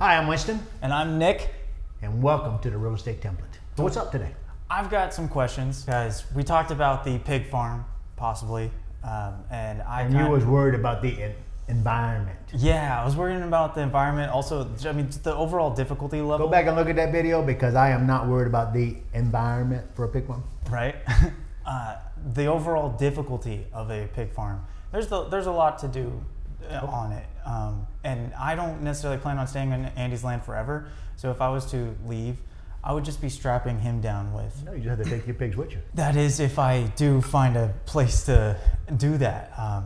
Hi, I'm Winston. And I'm Nick. And welcome to the Real Estate Template. So what's up today? I've got some questions, guys. We talked about the pig farm, possibly, and you was worried about the environment. Yeah, I was worrying about the environment. Also, I mean, the overall difficulty level. Go back and look at that video because I am not worried about the environment for a pig farm. Right. The overall difficulty of a pig farm. There's a lot to do on it, and I don't necessarily plan on staying on Andy's land forever. So if I was to leave, I would just be strapping him down with. No, you just have to take your pigs with you. That is, if I do find a place to do that. I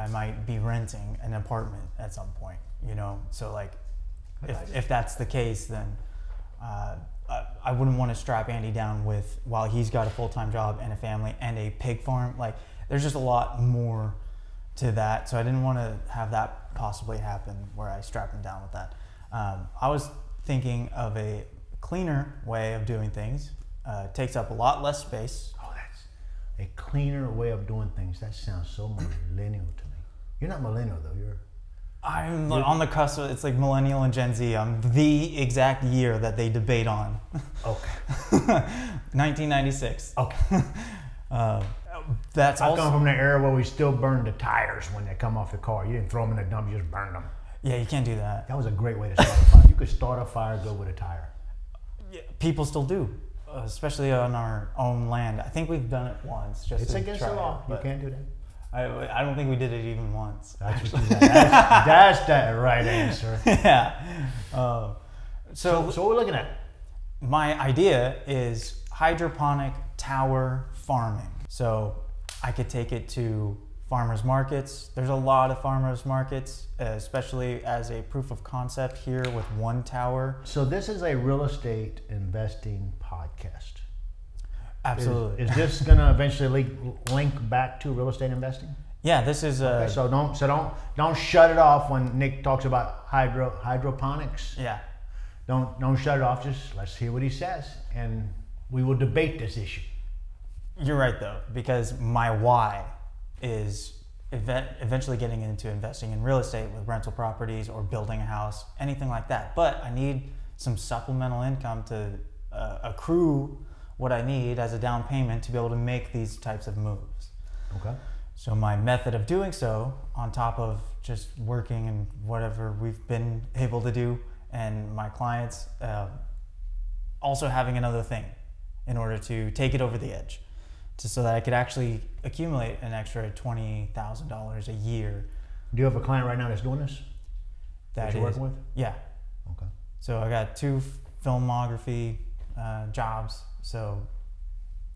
might be renting an apartment at some point, you know. So like, if that's the case, then I wouldn't want to strap Andy down with while he's got a full-time job and a family and a pig farm. Like, there's just a lot more to that, so I didn't want to have that possibly happen where I strap him down with that. I was thinking of a cleaner way of doing things. Takes up a lot less space. Oh, that's a cleaner way of doing things. That sounds so millennial to me. You're not millennial though. I'm on the cusp. It's like millennial and Gen Z. I'm the exact year that they debate on. Okay. 1996. Okay. That's I also come from the era where we still burn the tires when they come off the car. You didn't throw them in the dump, you just burned them. Yeah, you can't do that. That was a great way to start a fire. You could start a fire good with a tire. Yeah, people still do, especially on our own land. I think we've done it once. It's against the law. You can't do that. I don't think we did it even once. That's that right answer. Yeah. So what we're looking at? My idea is hydroponic tower farming. So I could take it to farmers markets. There's a lot of farmers markets, especially as a proof of concept here with one tower. So this is a real estate investing podcast. Absolutely. Is this going to eventually link back to real estate investing? Yeah, this is. Okay, so don't shut it off when Nick talks about hydroponics. Yeah. Don't shut it off. Just let's hear what he says, and we will debate this issue. You're right though, because my why is eventually getting into investing in real estate with rental properties or building a house, anything like that. But I need some supplemental income to accrue what I need as a down payment to be able to make these types of moves. Okay. So my method of doing so, on top of just working and whatever we've been able to do, and my clients, also having another thing in order to take it over the edge, so that I could actually accumulate an extra $20,000 a year. Do you have a client right now that's doing this? That you're working with? Yeah. Okay. So I got 2 filmography jobs. So,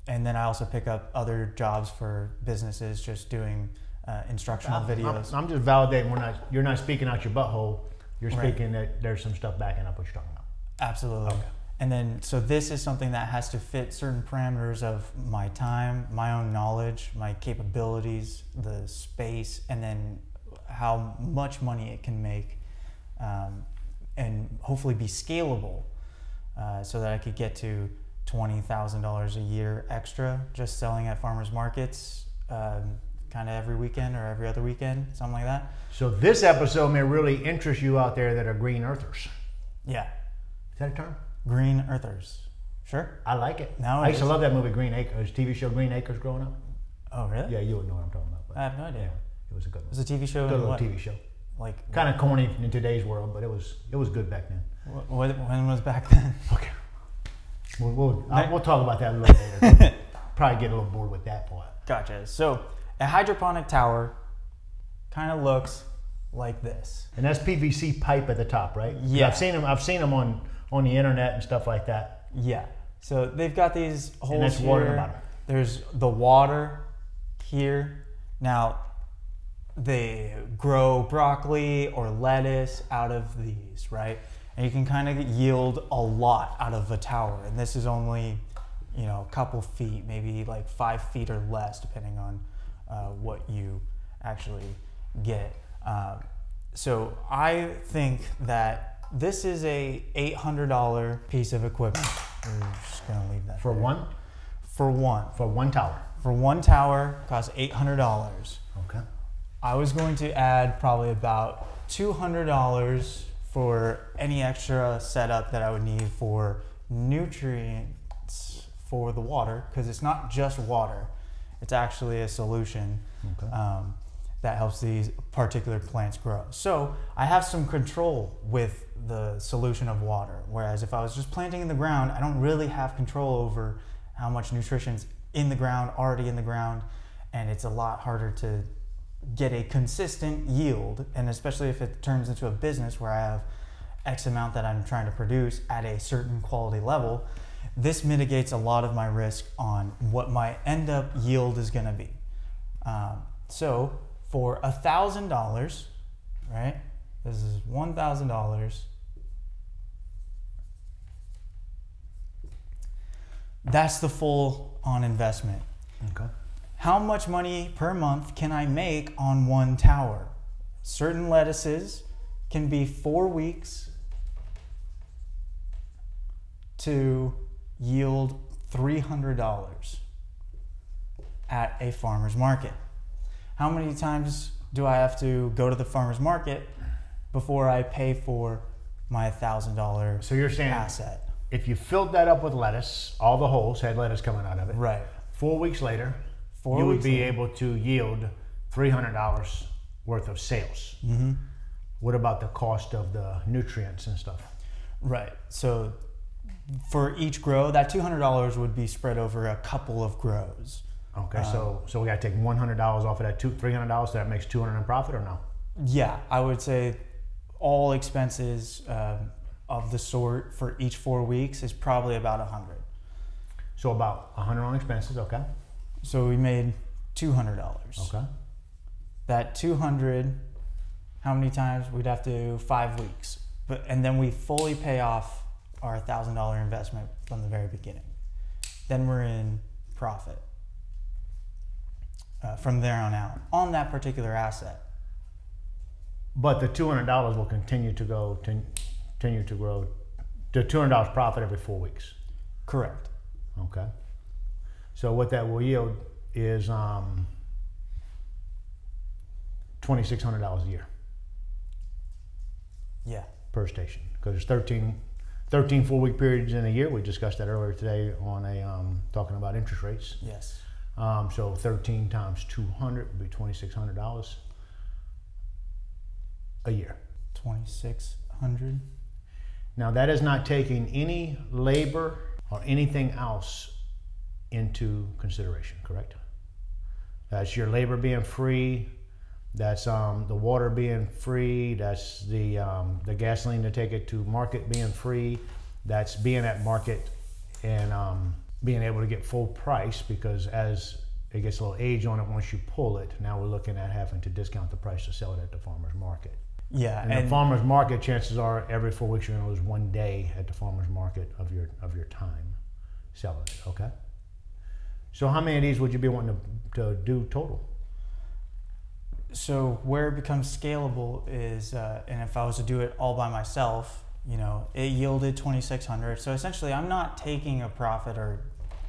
and then I also pick up other jobs for businesses, just doing instructional videos. I'm just validating you're not speaking out your butthole. You're speaking that there's some stuff backing up what you're talking about. Absolutely. Okay. And then, so this is something that has to fit certain parameters of my time, my own knowledge, my capabilities, the space, and then how much money it can make, and hopefully be scalable, so that I could get to $20,000 a year extra just selling at farmers markets, kind of every weekend or every other weekend, something like that. So this episode may really interest you out there that are green earthers. Yeah. Is that a term? Green earthers. Sure. I like it. No, I used to love that movie Green Acres, TV show Green Acres growing up. Oh, really? Yeah, you would know what I'm talking about. But I have no idea. Yeah, it was a good one. It was a TV show? Good little TV show. Like kind of corny in today's world, but it was good back then. When was back then? Okay. We'll talk about that a little later. Probably get a little bored with that part. Gotcha. So a hydroponic tower kind of looks like this. And that's PVC pipe at the top, right? Yeah. I've seen them on the internet and stuff like that. Yeah. So they've got these holes and that's here. water in the bottom. There's the water here. Now, they grow broccoli or lettuce out of these, right? And you can kind of yield a lot out of a tower. And this is only, a couple feet, maybe like 5 feet or less, depending on what you actually get. So I think that this is a $800 piece of equipment. We're just gonna leave that for there. one. For one. For one tower. For one tower, costs $800. Okay. I was going to add probably about $200 for any extra setup that I would need for nutrients for the water, because it's not just water, it's actually a solution that helps these particular plants grow. So I have some control with the solution of water, whereas if I was just planting in the ground, I don't really have control over how much nutrition's in the ground, already in the ground, and it's a lot harder to get a consistent yield, and especially if it turns into a business where I have X amount that I'm trying to produce at a certain quality level. This mitigates a lot of my risk on what my end up yield is going to be. So for $1,000, right? This is $1,000. That's the full on investment. Okay. How much money per month can I make on one tower? Certain lettuces can be 4 weeks to yield $300 at a farmer's market. How many times do I have to go to the farmer's market before I pay for my $1,000 So you're saying asset? if you filled that up with lettuce, all the holes had lettuce coming out of it. Right. 4 weeks later, 4 you would weeks be later. able to yield $300 worth of sales. Mm-hmm. What about the cost of the nutrients and stuff? Right. So for each grow, that $200 would be spread over a couple of grows. Okay, so we got to take $100 off of that $300, so that makes $200 in profit, or no? Yeah, I would say all expenses of the sort for each 4 weeks is probably about 100. So about 100 on expenses, okay? So we made $200. Okay. That 200, how many times? We'd have to do 5 weeks. And then we fully pay off our $1,000 investment from the very beginning. Then we're in profit from there on out on that particular asset. But the $200 will continue to grow. The $200 profit every 4 weeks. Correct. Okay. So what that will yield is $2,600 a year. Yeah. Per station, because there's 13 4-week periods in a year. We discussed that earlier today on talking about interest rates. Yes. So 13 times 200 would be $2,600 a year. 2,600. Now that is not taking any labor or anything else into consideration, correct? That's your labor being free. That's the water being free. That's the gasoline to take it to market being free. That's being at market and being able to get full price, because as it gets a little age on it, once you pull it, now we're looking at having to discount the price to sell it at the farmer's market. Yeah. And the farmer's market, chances are every 4 weeks you're going to lose 1 day at the farmer's market of your time selling it. Okay. So how many of these would you be wanting to do total? So where it becomes scalable is, and if I was to do it all by myself, it yielded 2,600. So essentially, I'm not taking a profit or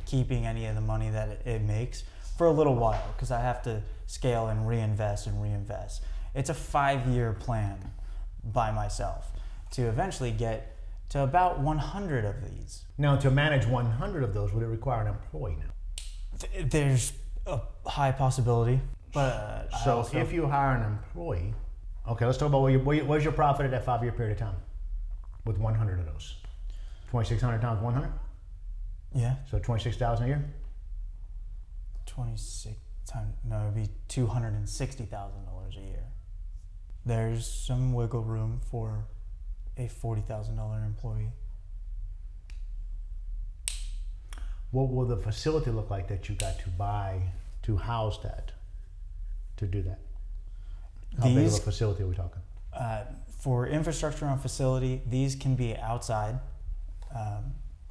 keeping any of the money that it makes for a little while, because I have to scale and reinvest and reinvest. It's a 5-year plan by myself to eventually get to about 100 of these. Now, to manage 100 of those, would it require an employee now? There's a high possibility, but so if you hire an employee, okay, let's talk about what's your profit at that 5-year period of time with 100 of those? 2,600 times 100? Yeah. So 26,000 a year? 26 times, no, it'd be $260,000 a year. There's some wiggle room for a $40,000 employee. What will the facility look like that you got to buy to house that, to do that? How big of a facility are we talking? For infrastructure and facility, these can be outside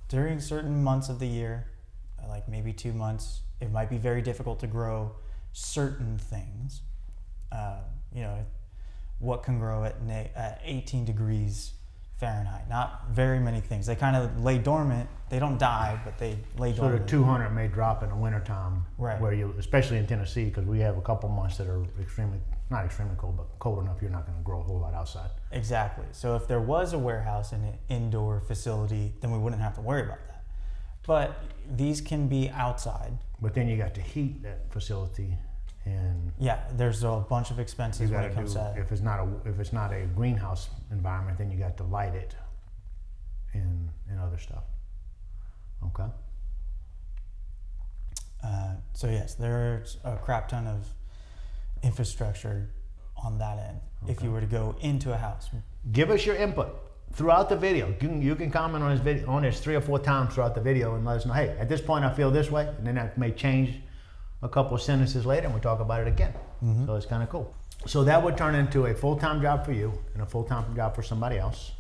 during certain months of the year, like maybe 2 months. It might be very difficult to grow certain things. What can grow at 18 degrees Fahrenheit? Not very many things. They kind of lay dormant. They don't die, but they lay dormant. So the 200 may drop in the wintertime, right? Where especially in Tennessee, because we have a couple months that are extremely not extremely cold, but cold enough you're not going to grow a whole lot outside. Exactly. So if there was a warehouse in an indoor facility, then we wouldn't have to worry about that. But these can be outside. But then you got to heat that facility, and yeah, there's a bunch of expenses when it comes to if it's not a greenhouse environment, then you got to light it and other stuff. Okay. So yes, there's a crap ton of infrastructure on that end. Okay. If you were to go into a house, give us your input throughout the video. You can comment on this video, on this 3 or 4 times throughout the video, and let us know, hey, at this point I feel this way, and then that may change a couple of sentences later, and we'll talk about it again. Mm-hmm. So it's kind of cool. So that would turn into a full-time job for you and a full-time job for somebody else.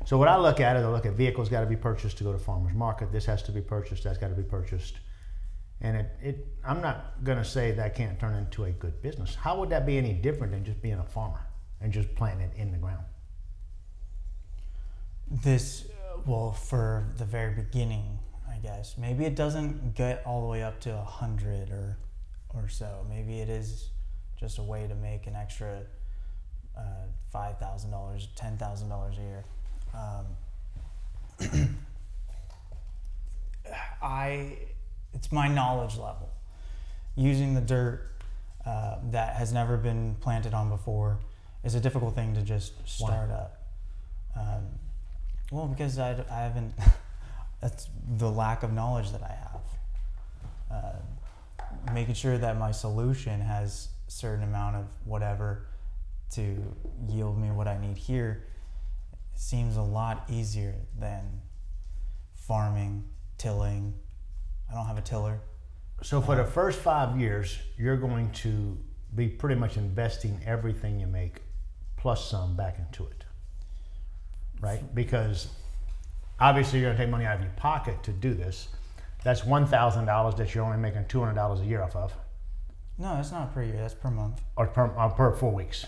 So what I look at is I look at vehicles got to be purchased to go to farmer's market. This has to be purchased. That's got to be purchased. And I'm not going to say that can't turn into a good business. How would that be any different than just being a farmer and just planting it in the ground? Well, for the very beginning, I guess. Maybe it doesn't get all the way up to 100 or so. Maybe it is just a way to make an extra $5,000, $10,000 a year. It's my knowledge level. Using the dirt that has never been planted on before is a difficult thing to just start up. Well, because I haven't, that's the lack of knowledge that I have. Making sure that my solution has a certain amount of whatever to yield me what I need here seems a lot easier than farming, tilling. I don't have a tiller. So for the first 5 years, you're going to be pretty much investing everything you make plus some back into it, right? Because obviously you're going to take money out of your pocket to do this. That's $1,000 that you're only making $200 a year off of. No, that's not per year. That's per month. Or per 4 weeks.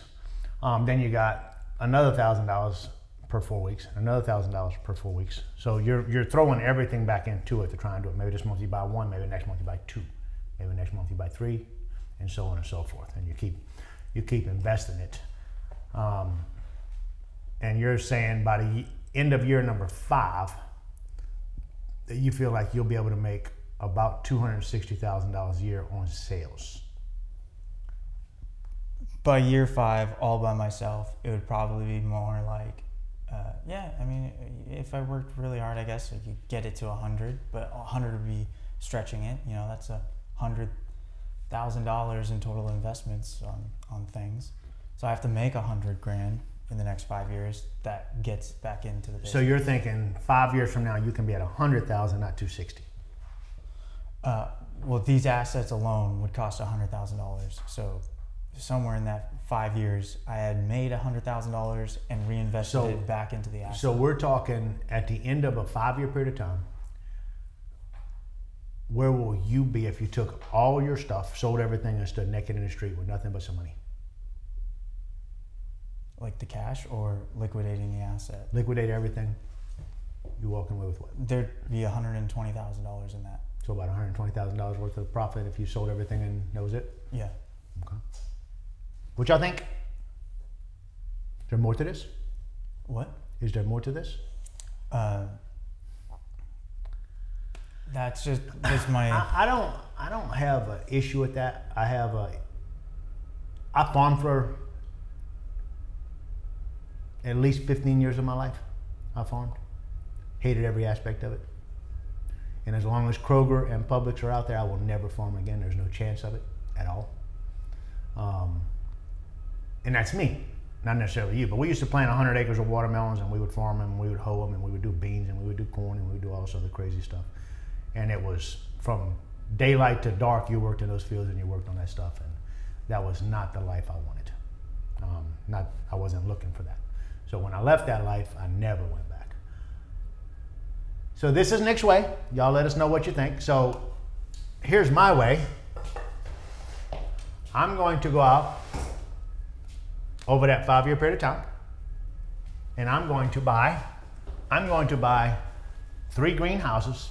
Then you got another $1,000 per 4 weeks, another $1,000 per 4 weeks. So you're throwing everything back into it to try and do it. Maybe this month you buy 1, maybe next month you buy 2, maybe next month you buy 3, and so on and so forth. And you keep investing it. And you're saying by the end of year number 5 that you feel like you'll be able to make about $260,000 a year on sales. By year 5, all by myself, it would probably be more like, yeah, I mean, if I worked really hard, I guess I could get it to 100, but 100 would be stretching it. You know, that's $100,000 in total investments on things. So I have to make $100,000 in the next 5 years. That gets back into the business. So you're thinking 5 years from now, you can be at 100,000, not 260. Well, these assets alone would cost $100,000. So somewhere in that 5 years, I had made $100,000 and reinvested it back into the asset. So we're talking at the end of a 5-year period of time, where will you be if you took all your stuff, sold everything, and stood naked in the street with nothing but some money? Like the cash or liquidating the asset? Liquidate everything. You're walking away with what? There'd be $120,000 in that. So about $120,000 worth of profit if you sold everything and that was it? Yeah. Okay. What y'all think? Is there more to this? What? Is there more to this? That's my. I don't have an issue with that. I farmed for at least 15 years of my life. I farmed. Hated every aspect of it. And as long as Kroger and Publix are out there, I will never farm again. There's no chance of it at all. And that's me, not necessarily you, but we used to plant 100 acres of watermelons, and we would farm them, and we would hoe them, and we would do beans, and we would do corn, and we would do all this other crazy stuff. And it was from daylight to dark, you worked in those fields and you worked on that stuff, and that was not the life I wanted. I wasn't looking for that. So when I left that life, I never went back. So this is Nick's way. Y'all let us know what you think. So here's my way. I'm going to go out over that 5-year period of time, and I'm going to buy 3 greenhouses,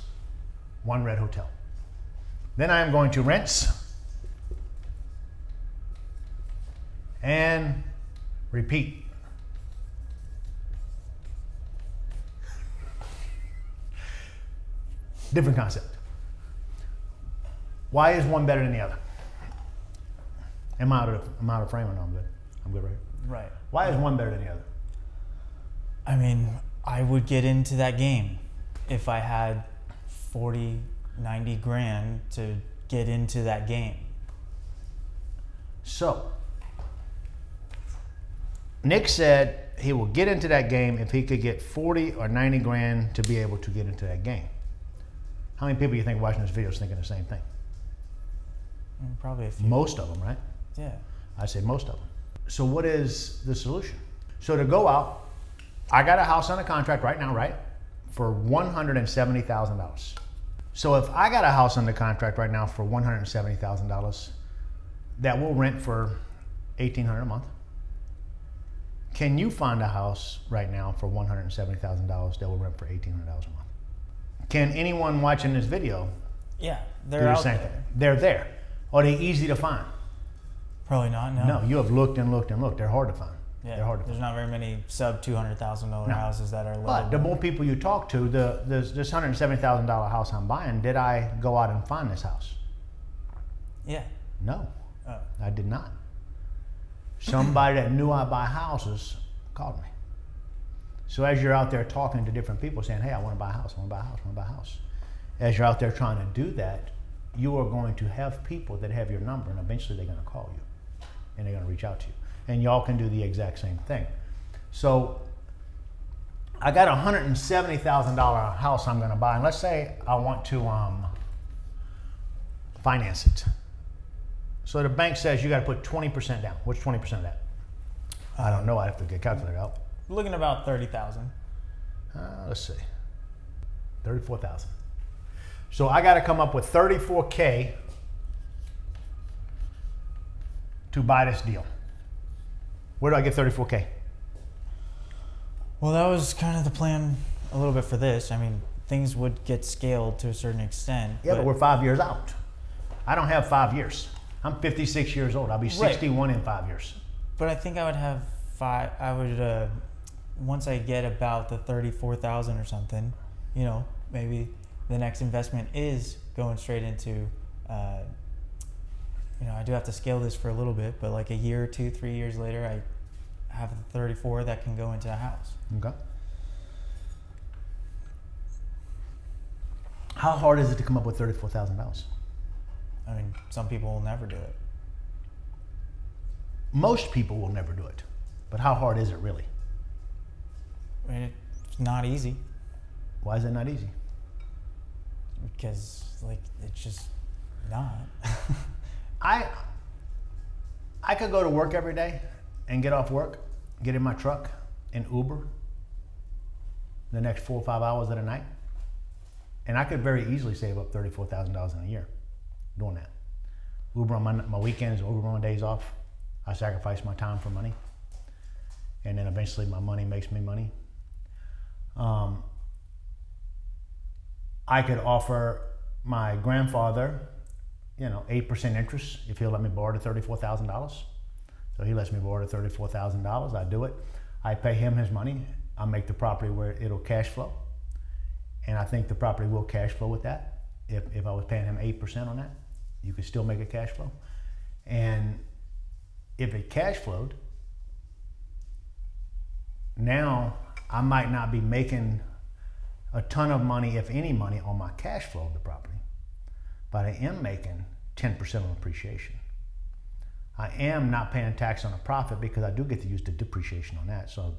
1 red hotel. Then I am going to rinse And repeat. Different concept. Why is one better than the other? Am I out of frame or no? I'm good. I'm good, right? Right. Why is one better than the other? I mean, I would get into that game if I had 40, 90 grand to get into that game. So, Nick said he will get into that game if he could get 40 or 90 grand to be able to get into that game. How many people you think watching this video is thinking the same thing? Probably a few. Most of them, right? Yeah. I say most of them. So what is the solution? So to go out, I got a house under contract right now, right? For $170,000. So if I got a house under contract right now for $170,000 that will rent for $1,800 a month, can you find a house right now for $170,000 that will rent for $1,800 a month? Can anyone watching this video Yeah, do they're the out same there. thing? They're there. Are they easy to find? Probably not, no. No, you have looked and looked and looked. They're hard to find. Yeah, They're hard to there's find. not very many sub $200,000 houses that are But the livable. more people you talk to, this $170,000 house I'm buying, did I go out and find this house? Yeah. No, Oh. I did not. Somebody that knew I buy houses called me. So as you're out there talking to different people saying, hey, I want to buy a house, I want to buy a house, I want to buy a house. As you're out there trying to do that, you are going to have people that have your number, and eventually they're going to call you and they're going to reach out to you. And y'all can do the exact same thing. So I got a $170,000 house I'm going to buy, and let's say I want to finance it. So the bank says you got to put 20% down. What's 20% of that? I don't know. I have to get a calculator out. Looking about 30,000. Let's see, 34,000. So I got to come up with 34K to buy this deal. Where do I get 34K? Well, that was kind of the plan a little bit for this. I mean, things would get scaled to a certain extent. Yeah, but we're 5 years out. I don't have 5 years. I'm 56 years old. I'll be 61 in 5 years. But I think I would have once I get about the 34,000 or something, you know, maybe the next investment is going straight into, you know, I do have to scale this for a little bit, but like a year or 2, 3 years later, I have the 34 that can go into a house. Okay. How hard is it to come up with $34,000? I mean, some people will never do it. Most people will never do it. But how hard is it really? I mean, it's not easy Why is it not easy? because, like, it's just not. I could go to work every day and get off work, get in my truck and Uber the next 4 or 5 hours of the night. And I could very easily save up $34,000 in a year doing that. Uber on my weekends, Uber on days off. I sacrifice my time for money. And then eventually my money makes me money. I could offer my grandfather, 8% interest if he'll let me borrow the $34,000. So he lets me borrow the $34,000. I do it. I pay him his money. I make the property where it'll cash flow. And I think the property will cash flow with that. If I was paying him 8% on that, you could still make a cash flow. And if it cash flowed, now I might not be making a ton of money, if any money, on my cash flow of the property, but I am making 10% on appreciation. I am not paying tax on a profit because I do get to use the depreciation on that. So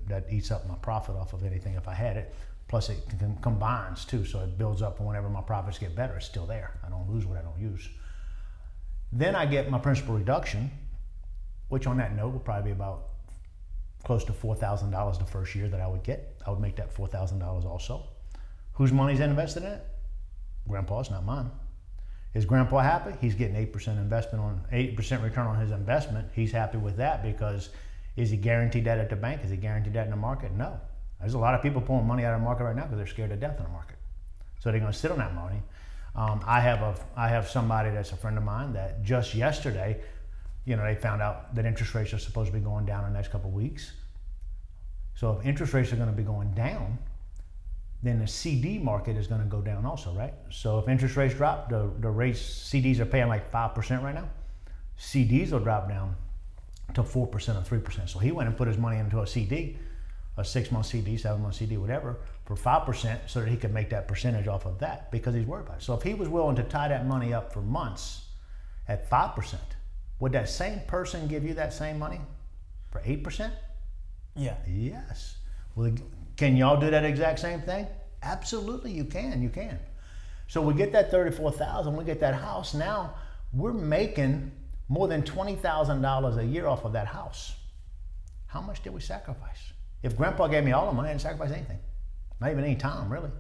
that eats up my profit off of anything if I had it. Plus it combines too, so it builds up, and whenever my profits get better, it's still there. I don't lose what I don't use. Then I get my principal reduction, which on that note would probably be about close to $4,000 the first year that I would get. I would make that $4,000 also. Whose money's invested in it? Grandpa's, not mine. Is Grandpa happy? He's getting 8% return on his investment. He's happy with that because is he guaranteed that at the bank? Is he guaranteed that in the market? No. There's a lot of people pulling money out of the market right now because they're scared to death in the market. So they're going to sit on that money. I have somebody that's a friend of mine that just yesterday they found out that interest rates are supposed to be going down in the next couple of weeks. So if interest rates are going to be going down, then the CD market is going to go down also, right? So if interest rates drop, the rates, CDs are paying like 5% right now. CDs will drop down to 4% or 3%. So he went and put his money into a CD, a 6-month CD, 7-month CD, whatever, for 5% so that he could make that percentage off of that because he's worried about it. So if he was willing to tie that money up for months at 5%, would that same person give you that same money for 8%? Yeah. Yes. Well, can y'all do that exact same thing? Absolutely, you can. You can. So we get that $34,000. We get that house. Now we're making more than $20,000 a year off of that house. How much did we sacrifice? If Grandpa gave me all the money, I didn't sacrifice anything. Not even any time, really.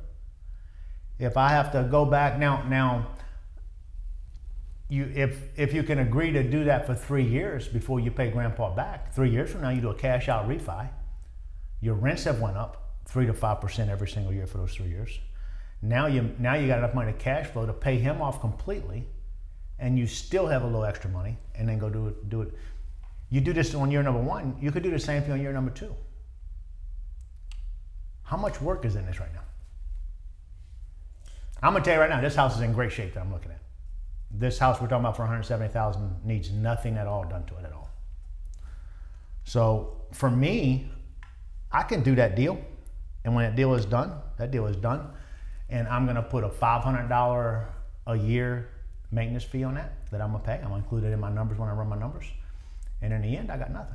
If I have to go back now, if you can agree to do that for 3 years before you pay Grandpa back, 3 years from now you do a cash out refi. Your rents have went up 3 to 5% every single year for those 3 years. Now you got enough money to cash flow to pay him off completely, and you still have a little extra money, and then go do it. You do this on year number 1. You could do the same thing on year number 2. How much work is in this right now? I'm gonna tell you right now, this house is in great shape that I'm looking at. This house we're talking about for $170,000 needs nothing at all done to it at all. So for me, I can do that deal, and when that deal is done, and I'm gonna put a $500 a year maintenance fee on that I'm gonna pay. I'm gonna include it in my numbers when I run my numbers, and in the end, I got nothing.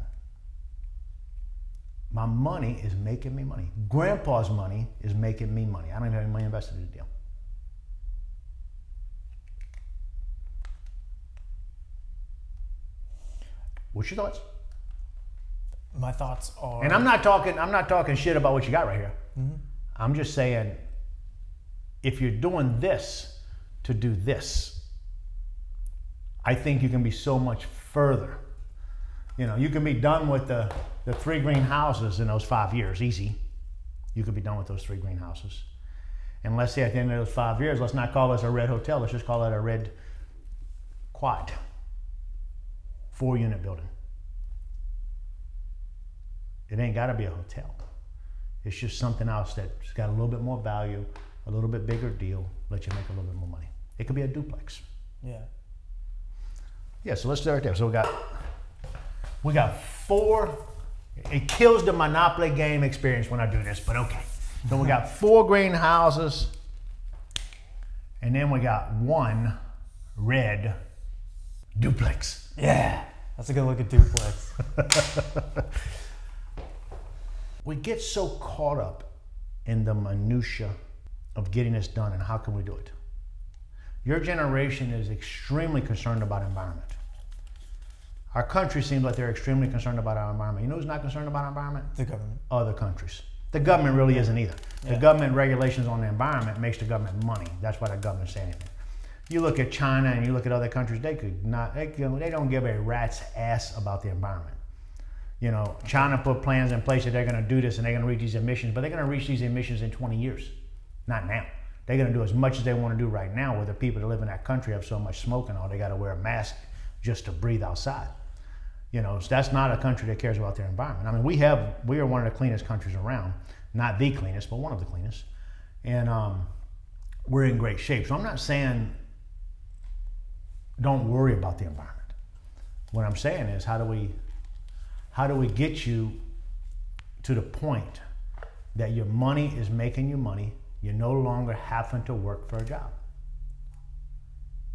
My money is making me money. Grandpa's money is making me money. I don't even have any money invested in the deal. What's your thoughts? My thoughts are, and I'm not talking shit about what you got right here. Mm-hmm. I'm just saying, if you're doing this to do this, I think you can be so much further. You can be done with the 3 green houses in those 5 years, easy. You could be done with those 3 green houses. And let's say at the end of those 5 years, let's not call this a red hotel, let's just call it a red quad. 4-unit building. It ain't got to be a hotel. It's just something else that's got a little bit more value, a little bit bigger deal, let you make a little bit more money. It could be a duplex. Yeah. Yeah, so let's start right there. So we got 4. It kills the Monopoly game experience when I do this, but okay. So we got 4 greenhouses, and then we got 1 red duplex. Yeah, that's a good look at duplex. We get so caught up in the minutia of getting this done and how can we do it. Your generation is extremely concerned about environment. Our country seems like they're extremely concerned about our environment. You know who's not concerned about our environment? The government. Other countries. The government really isn't either. The government regulations on the environment makes the government money. That's why the government's saying anything. You look at China and you look at other countries, they don't give a rat's ass about the environment. China put plans in place that they're going to do this and they're going to reach these emissions, but they're going to reach these emissions in 20 years, not now. They're going to do as much as they want to do right now, where the people that live in that country have so much smoke and all, they got to wear a mask just to breathe outside. So that's not a country that cares about their environment. I mean, we are one of the cleanest countries around, not the cleanest, but one of the cleanest, and we're in great shape. So I'm not saying don't worry about the environment. What I'm saying is, how do we get you to the point that your money is making you money? You're no longer having to work for a job.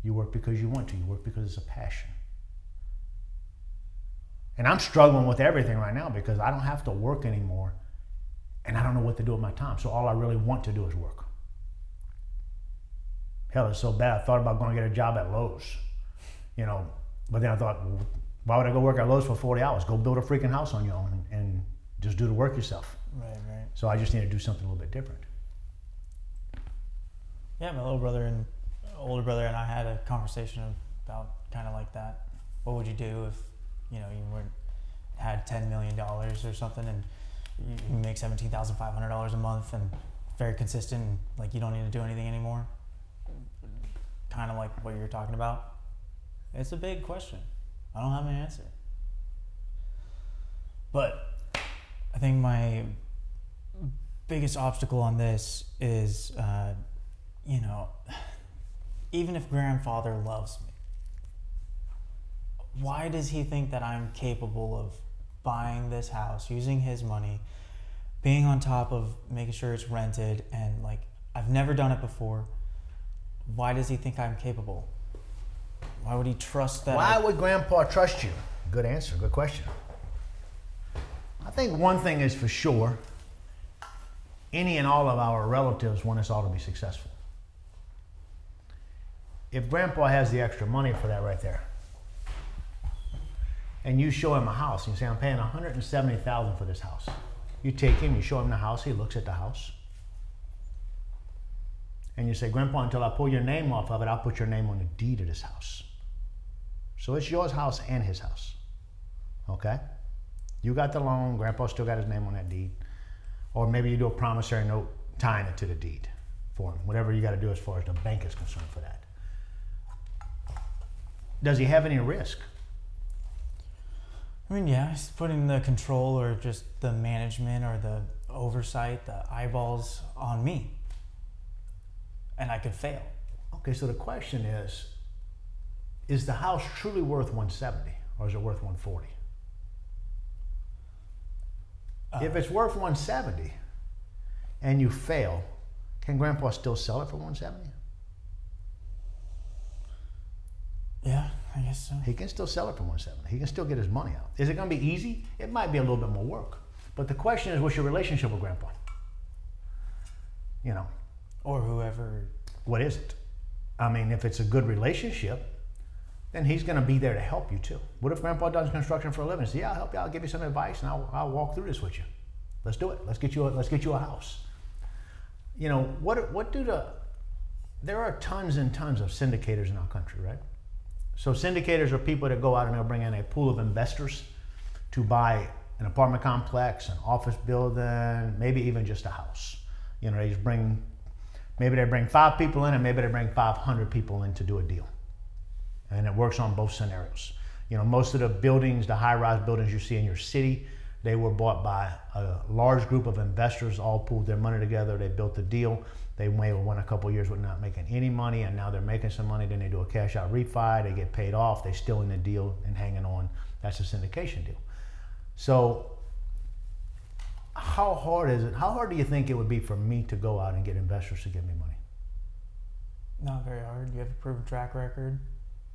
You work because you want to. You work because it's a passion. And I'm struggling with everything right now because I don't have to work anymore and I don't know what to do with my time. So all I really want to do is work. Hell, it's so bad I thought about going to get a job at Lowe's. But then I thought, well, why would I go work at Lowe's for 40 hours? Go build a freaking house on your own and just do the work yourself. Right. So I just need to do something a little bit different. Yeah, my older brother and I had a conversation about kind of like that. What would you do if, you had $10 million or something and you make $17,500 a month and very consistent, and like you don't need to do anything anymore? Kind of like what you're talking about. It's a big question. I don't have an answer. But I think my biggest obstacle on this is, even if grandfather loves me, why does he think that I'm capable of buying this house, using his money, being on top of making sure it's rented, and like, I've never done it before. Why does he think I'm capable? Why would he trust that? Why would Grandpa trust you? Good answer, good question. I think one thing is for sure, any and all of our relatives want us all to be successful. If Grandpa has the extra money for that right there, and you show him a house, and you say, I'm paying $170,000 for this house. You take him, you show him the house, he looks at the house. And you say, Grandpa, until I pull your name off of it, I'll put your name on the deed of this house. So it's your house and his house, okay? You got the loan, Grandpa still got his name on that deed. Or maybe you do a promissory note tying it to the deed for him. Whatever you got to do as far as the bank is concerned for that. Does he have any risk? I mean, yeah, he's putting the control or just the management or the oversight, the eyeballs on me. And I could fail. Okay, so the question is the house truly worth 170 or is it worth 140? If it's worth 170 and you fail, can Grandpa still sell it for 170? Yeah, I guess so. He can still sell it for 170. He can still get his money out. Is it going to be easy? It might be a little bit more work. But the question is, what's your relationship with Grandpa? You know. Or whoever. What is it? I mean, if it's a good relationship, then he's going to be there to help you too. What if Grandpa does construction for a living? Say, yeah, I'll help you. I'll give you some advice, and I'll walk through this with you. Let's do it. Let's get you a house. You know, there are tons and tons of syndicators in our country, right? So syndicators are people that go out and they'll bring in a pool of investors to buy an apartment complex, an office building, maybe even just a house. You know, maybe they bring 5 people in, and maybe they bring 500 people in to do a deal. And it works on both scenarios. You know, most of the buildings, the high-rise buildings you see in your city, they were bought by a large group of investors, all pooled their money together. They built the deal. They may have went a couple of years with not making any money, and now they're making some money. Then they do a cash-out refi. They get paid off. They're still in the deal and hanging on. That's a syndication deal. So how hard is it? How hard do you think it would be for me to go out and get investors to give me money? Not very hard. You have a proven track record.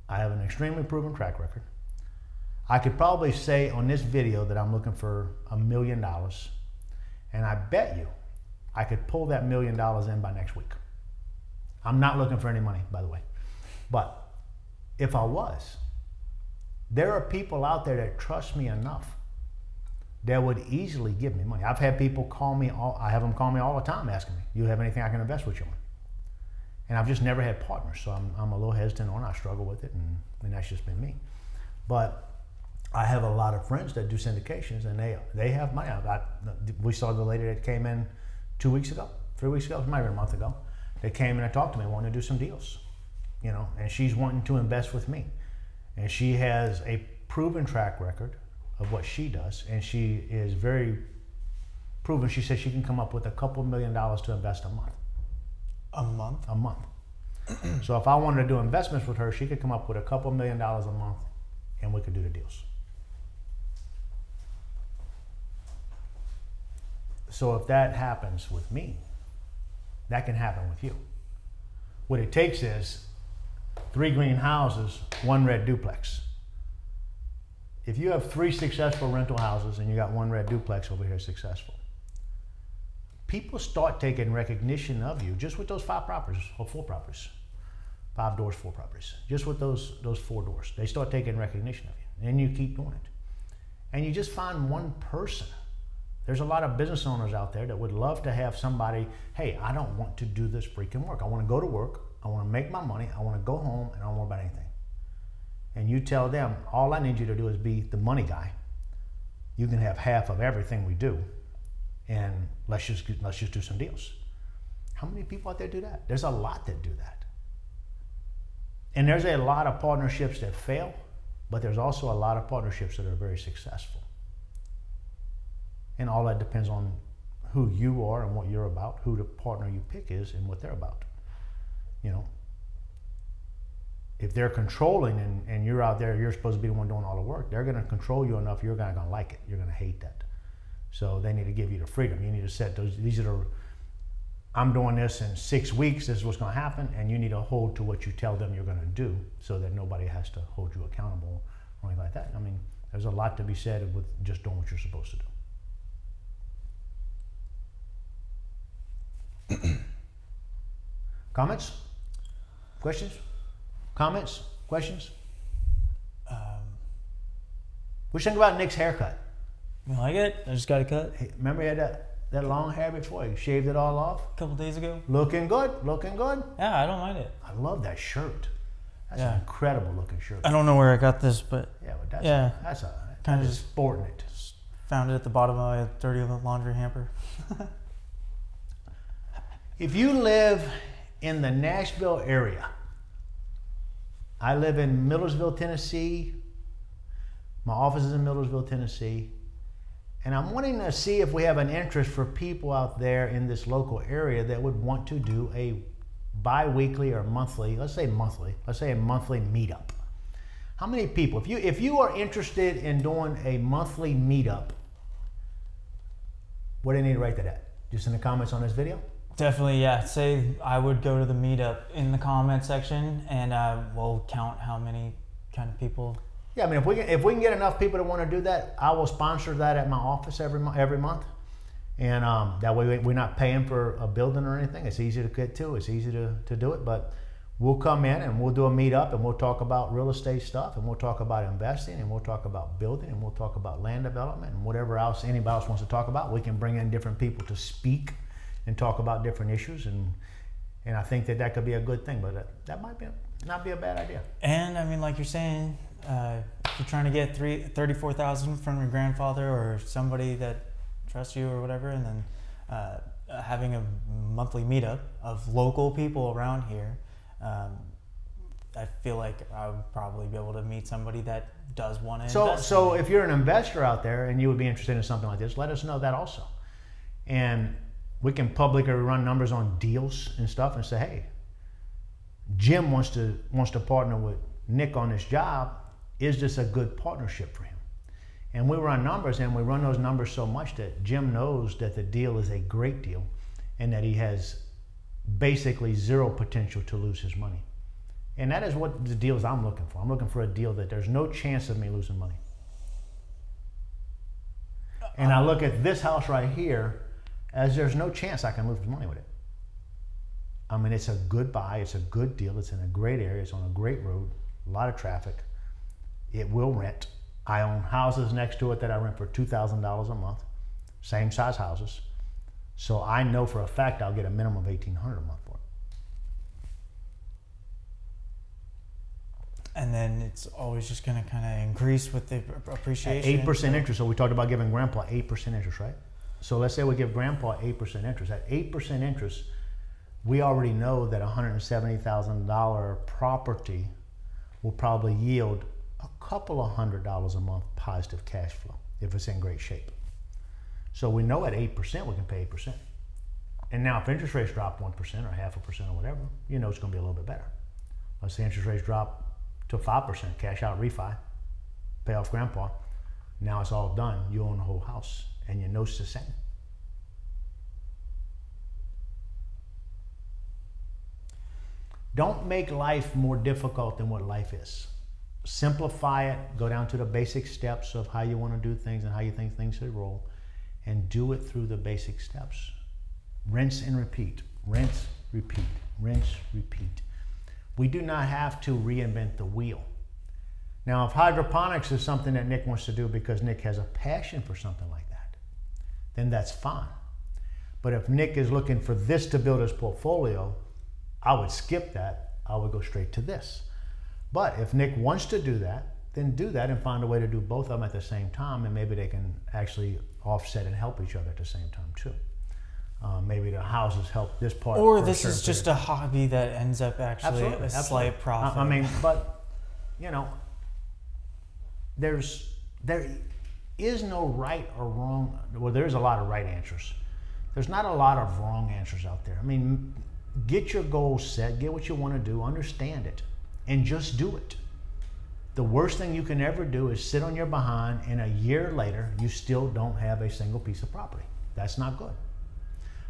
I have an extremely proven track record. I could probably say on this video that I'm looking for $1 million, and I bet you I could pull that $1 million in by next week. I'm not looking for any money, by the way. But if I was, there are people out there that trust me enough that would easily give me money. I've had people call me, I have them call me all the time asking me, you have anything I can invest with you on? And I've just never had partners, so I'm a little hesitant on it. I struggle with it, and that's just been me. But I have a lot of friends that do syndications, and they have money. We saw the lady that came in 2 weeks ago, 3 weeks ago, maybe a month ago. They came in and talked to me, wanting to do some deals, you know, and she's wanting to invest with me. And she has a proven track record of what she does, and she is very proven. She says she can come up with a couple $1 million to invest a month. A month? A month. So if I wanted to do investments with her, she could come up with a couple $1 million a month, and we could do the deals. So if that happens with me, that can happen with you. What it takes is 3 green houses, 1 red duplex. If you have 3 successful rental houses and you got 1 red duplex over here successful, people start taking recognition of you just with those 5 properties or 4 properties. 5 doors, 4 properties. Just with those 4 doors. They start taking recognition of you. And you keep doing it. And you just find one person. There's a lot of business owners out there that would love to have somebody, hey, I don't want to do this freaking work. I want to go to work. I want to make my money. I want to go home, and I don't worry about anything. And you tell them, all I need you to do is be the money guy. You can have half of everything we do, and let's just do some deals. How many people out there do that? There's a lot that do that. And there's a lot of partnerships that fail But there's also a lot of partnerships that are very successful. And all that depends on who you are and what you're about, who the partner you pick is and what they're about. You know, if they're controlling and you're out there, you're supposed to be the one doing all the work, they're going to control you enough, you're not going to like it. You're going to hate that. So they need to give you the freedom. You need to set those, these are the, I'm doing this in 6 weeks, this is what's going to happen, and you need to hold to what you tell them you're going to do so that nobody has to hold you accountable or anything like that. I mean, there's a lot to be said with just doing what you're supposed to do. Comments? Questions? Comments? Questions? What you think about Nick's haircut? You like it? I just got it cut. Hey, remember he had that long hair before? He shaved it all off? A couple days ago. Looking good? Looking good? Yeah, I don't mind it. I love that shirt. That's an incredible looking shirt. I don't know where I got this, but Yeah, but that's kind of just sporting it. found it at the bottom of my dirty laundry hamper. If you live in the Nashville area, I live in Millersville, Tennessee. My office is in Millersville, Tennessee. And I'm wanting to see if we have an interest for people out there in this local area that would want to do a bi-weekly or monthly, let's say a monthly meetup. How many people, if you are interested in doing a monthly meetup, what do you need to write that at? Just in the comments on this video? Definitely, yeah. Say I would go to the meetup in the comment section, and we'll count how many kind of people. Yeah, I mean, if we can get enough people to want to do that, I will sponsor that at my office every month, and that way we're not paying for a building or anything. It's easy to get to. It's easy to do it, but we'll come in and we'll do a meetup and we'll talk about real estate stuff and we'll talk about investing and we'll talk about building and we'll talk about land development and whatever else anybody else wants to talk about. We can bring in different people to speak and talk about different issues, and I think that could be a good thing, but that might not be a bad idea. And I mean, like you're saying, if you're trying to get $34,000 from your grandfather or somebody that trusts you or whatever, and then having a monthly meetup of local people around here, I feel like I would probably be able to meet somebody that does want to invest. So if you're an investor out there and you would be interested in something like this, let us know that also. And we can publicly run numbers on deals and stuff and say, hey, Jim wants to partner with Nick on this job. Is this a good partnership for him? And we run numbers, and we run those numbers so much that Jim knows that the deal is a great deal and that he has basically zero potential to lose his money. And that is what the deals I'm looking for. I'm looking for a deal that there's no chance of me losing money. And I look at this house right here as there's no chance I can lose money with it. I mean, it's a good buy, it's a good deal, it's in a great area, it's on a great road, a lot of traffic. It will rent. I own houses next to it that I rent for $2,000 a month, same size houses. So I know for a fact I'll get a minimum of $1,800 a month for it. And then it's always just going to kind of increase with the appreciation. At 8% interest. So we talked about giving grandpa 8% interest, right? So let's say we give grandpa 8% interest. At 8% interest, we already know that $170,000 property will probably yield a couple of $100 a month positive cash flow if it's in great shape. So we know at 8% we can pay 8%. And now if interest rates drop 1% or 0.5% or whatever, you know it's going to be a little bit better. Let's say interest rates drop to 5%, cash out refi, pay off grandpa. Now it's all done. You own the whole house and your note's the same. Don't make life more difficult than what life is. Simplify it, go down to the basic steps of how you want to do things and how you think things should roll, and do it through the basic steps. Rinse and repeat, rinse, repeat, rinse, repeat. We do not have to reinvent the wheel. Now, if hydroponics is something that Nick wants to do because Nick has a passion for something like that, then that's fine. But if Nick is looking for this to build his portfolio, I would skip that. I would go straight to this. But if Nick wants to do that, then do that and find a way to do both of them at the same time, and maybe they can actually offset and help each other at the same time too. Maybe the houses help this part. Or this is just a hobby that ends up actually absolutely, a slight profit. I mean, but you know, there is no right or wrong. Well, there's a lot of right answers. There's not a lot of wrong answers out there. I mean, get your goals set, get what you want to do, understand it, and just do it. The worst thing you can ever do is sit on your behind and a year later you still don't have a single piece of property. That's not good.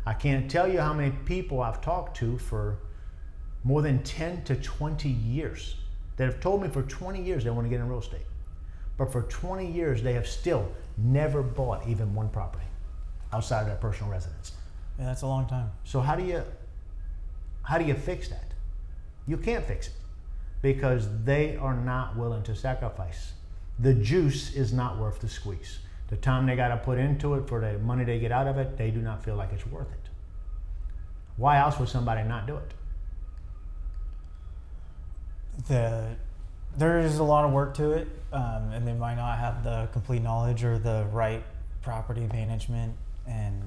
I can't tell you how many people I've talked to for more than 10 to 20 years that have told me for 20 years they want to get in real estate. But for 20 years they have still never bought even one property outside of their personal residence. Yeah, that's a long time. So how do you fix that? You can't fix it because they are not willing to sacrifice. The juice is not worth the squeeze. The time they got to put into it for the money they get out of it, they do not feel like it's worth it. Why else would somebody not do it? There is a lot of work to it, and they might not have the complete knowledge or the right property management, and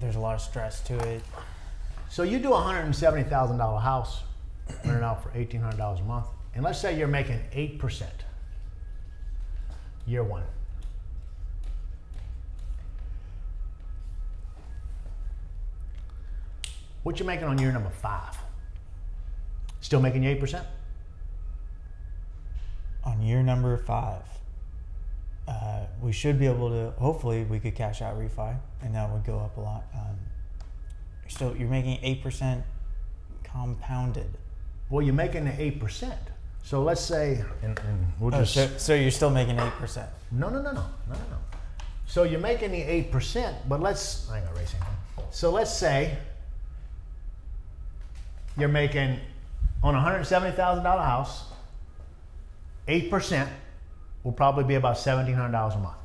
there's a lot of stress to it. So you do a $170,000 house, rent it out for $1,800 a month, and let's say you're making 8% year one. What you making on year number 5? Still making you 8%? On year number 5, we should be able to, hopefully we could cash out refi, and that would go up a lot. You're making 8% compounded. Well, you're making the 8%. So let's say, and we'll just... So you're still making 8%? No. So you're making the 8%, but I ain't gonna raise anything. So let's say you're making, on a $170,000 house, 8% will probably be about $1,700 a month.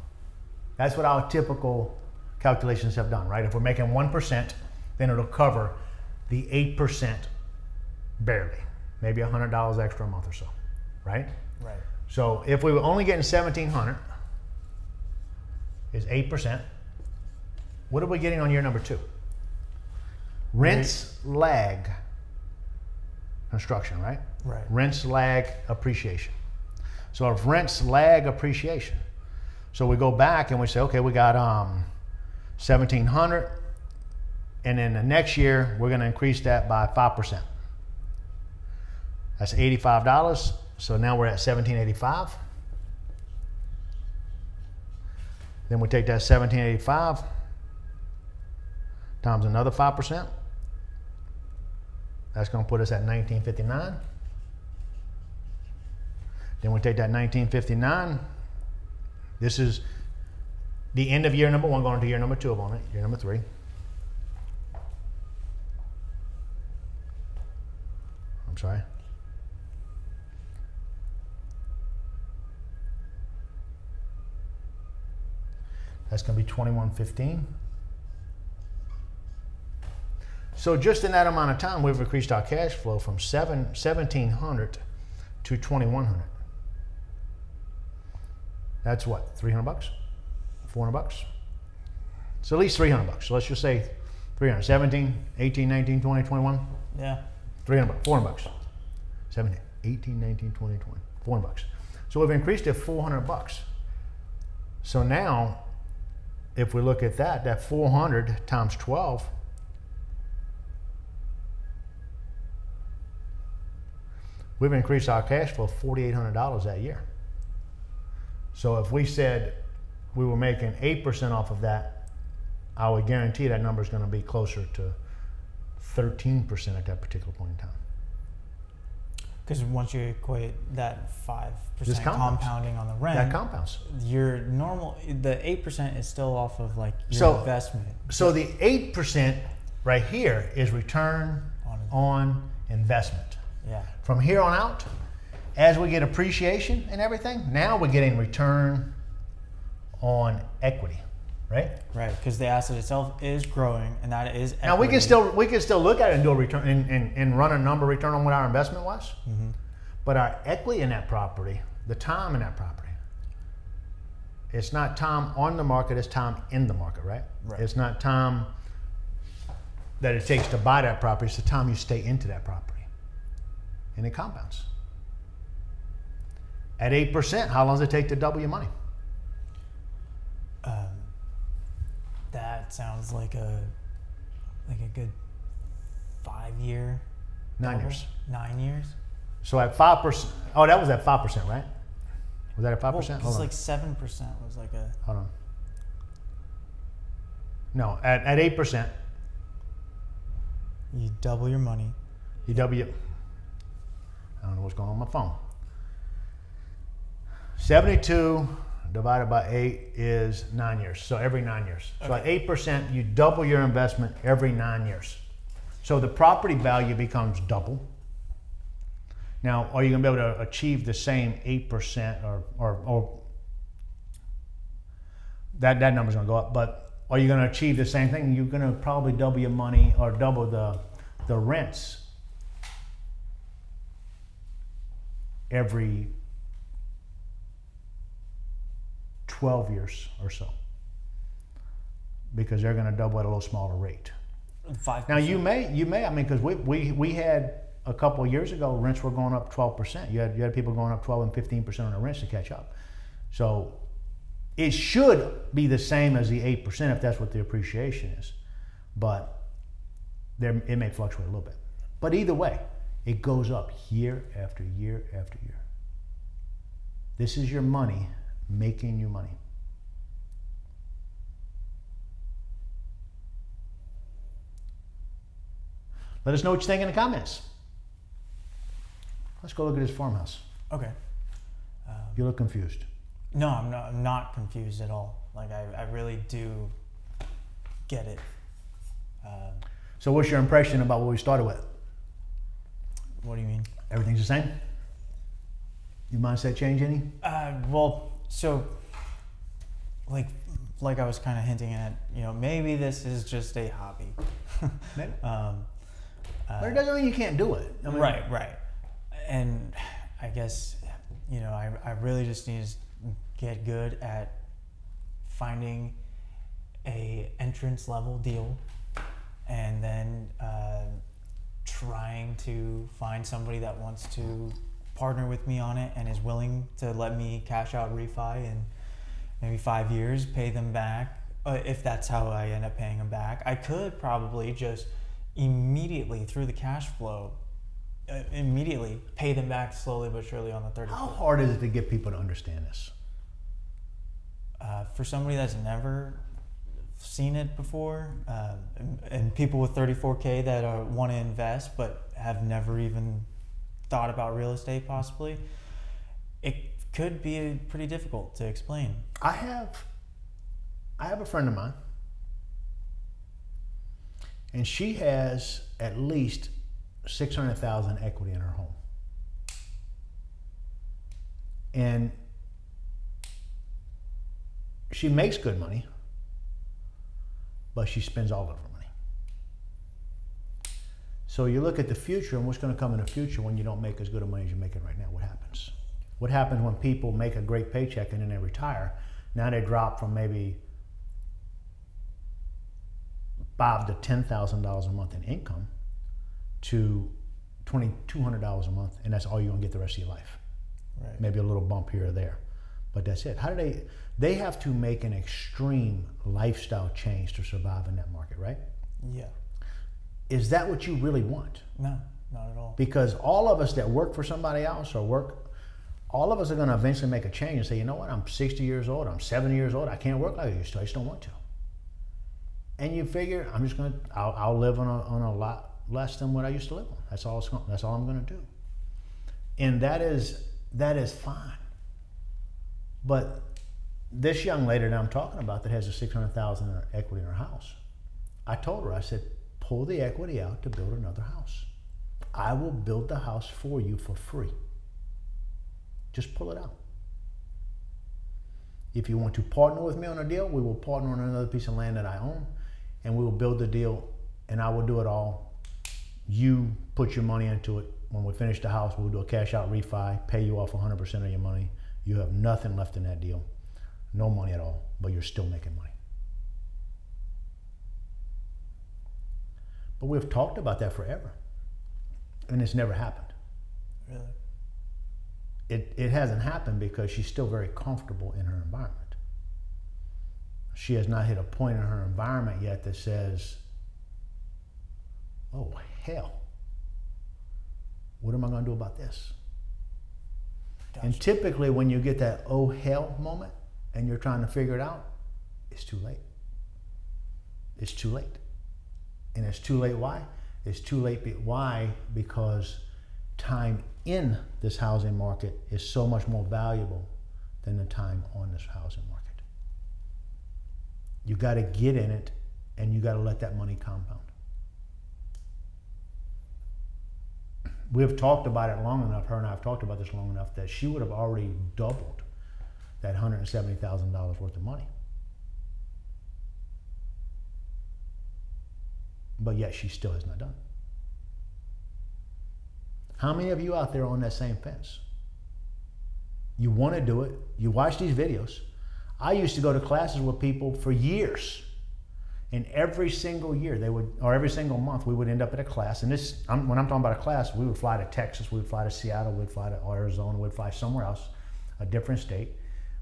That's what our typical calculations have done, right? If we're making 1%, then it'll cover the 8% barely, maybe $100 extra a month or so, right? Right. So if we were only getting $1,700, is 8%. What are we getting on year number 2? Rents lag construction, right? Right. Rents lag appreciation. So if rents lag appreciation, so we go back and we say, okay, we got $1,700, and then the next year we're going to increase that by 5%. That's $85. So now we're at $1,785. Then we take that $1,785 times another 5%. That's going to put us at $1,959. Then we take that $1,959. This is the end of year number 1 going into year number 2 on it, year number 3. I'm sorry. That's going to be $2,115. So just in that amount of time, we've increased our cash flow from $1,700 to $2,100. That's what, $300, $400? So at least $300. So let's just say 300, 17, 18, 19, 20, 21. Yeah. $300, $400. 17, 18, 19, 20, 20, $400. So we've increased it $400. So now, if we look at that 400 times 12, we've increased our cash flow $4,800 that year. So if we said we were making 8% off of that, I would guarantee that number is going to be closer to 13% at that particular point in time. Because once you equate that 5% This compounds. compounding on the rent, That compounds. your normal, the 8% is still off of like your investment. So the 8% right here is return on investment. Yeah. From here on out, as we get appreciation and everything, now we're getting return on equity, right? Right, because the asset itself is growing, and that is equity. Now we can still look at it and do a return and run a number return on what our investment was, but our equity in that property, the time in that property, it's not time on the market, it's time in the market, right? Right. It's not time that it takes to buy that property, it's the time you stay into that property, and it compounds. At 8%, how long does it take to double your money? That sounds like a good 5 year. 9 years. 9 years. So at 5%, oh, that was at 5%, right? Was that at 5%? Well, it's like 7% was like a. Hold on. No, at 8%. You double your money. You double your, I don't know what's going on with my phone. 72 divided by 8 is 9 years. So every 9 years. So at 8%, you double your investment every 9 years. So the property value becomes double. Now, are you going to be able to achieve the same 8% or that number's going to go up, but are you going to achieve the same thing? You're going to probably double your money or double the rents every 12 years or so, because they're going to double at a little smaller rate. 5%. Now you may, I mean, because we had a couple of years ago, rents were going up 12%. You had people going up 12 and 15% on the rents to catch up. So it should be the same as the 8% if that's what the appreciation is, but it may fluctuate a little bit. But either way, it goes up year after year after year. This is your money making you money. Let us know what you think in the comments. Let's go look at his farmhouse. Okay. You look confused. No, I'm not confused at all. Like I really do get it. So what's your impression about what we started with? What do you mean? Everything's the same? Your mindset change any? Well, so like I was kind of hinting at, maybe this is just a hobby. Maybe. But it doesn't mean you can't do it. I mean, right. And I guess, I really just need to get good at finding a entrance level deal, and then trying to find somebody that wants to partner with me on it and is willing to let me cash out refi in maybe 5 years, pay them back, if that's how I end up paying them back. I could probably just immediately through the cash flow, immediately pay them back slowly but surely on the 30th. How hard is it to get people to understand this? For somebody that's never seen it before, and people with 34K that want to invest but have never even thought about real estate possibly, it could be pretty difficult to explain. I have a friend of mine, and she has at least $600,000 equity in her home. And she makes good money, but she spends all of her money. So you look at the future and what's going to come in the future when you don't make as good of money as you're making right now. What happens? What happens when people make a great paycheck and then they retire? Now they drop from maybe $5,000 to $10,000 a month in income to $2,200 a month, and that's all you're gonna get the rest of your life. Right. Maybe a little bump here or there, but that's it. How do they have to make an extreme lifestyle change to survive in that market, right? Yeah. Is that what you really want? No, not at all. Because all of us that work for somebody else all of us are gonna eventually make a change and say, you know what, I'm 60 years old, I'm 70 years old, I can't work like I used to, I just don't want to. And you figure, I'll live on a lot less than what I used to live on. That's all I'm gonna do. And that is fine. But this young lady that I'm talking about that has a $600,000 equity in her house, I told her, I said, pull the equity out to build another house. I will build the house for you for free. Just pull it out. If you want to partner with me on a deal, we will partner on another piece of land that I own, and we will build the deal, and I will do it all. You put your money into it. When we finish the house, we'll do a cash out refi, pay you off 100% of your money. You have nothing left in that deal. No money at all, but you're still making money. But we've talked about that forever, and it's never happened. Really? it hasn't happened because she's still very comfortable in her environment. She has not hit a point in her environment yet that says, oh, hell, what am I going to do about this? Gotcha. And typically when you get that oh, hell moment and you're trying to figure it out, it's too late. It's too late. And it's too late why? It's too late why? Because time in this housing market is so much more valuable than the time on this housing market. You got to get in it and you got to let that money compound. We've talked about it long enough, her and I have talked about this long enough that she would have already doubled that $170,000 worth of money. But yet she still has not done it. How many of you out there are on that same fence? You want to do it. You watch these videos. I used to go to classes with people for years. And every single year they would, or every single month, we would end up at a class. And this, when I'm talking about a class, we would fly to Texas, we would fly to Seattle, we'd fly to Arizona, we'd fly somewhere else, a different state.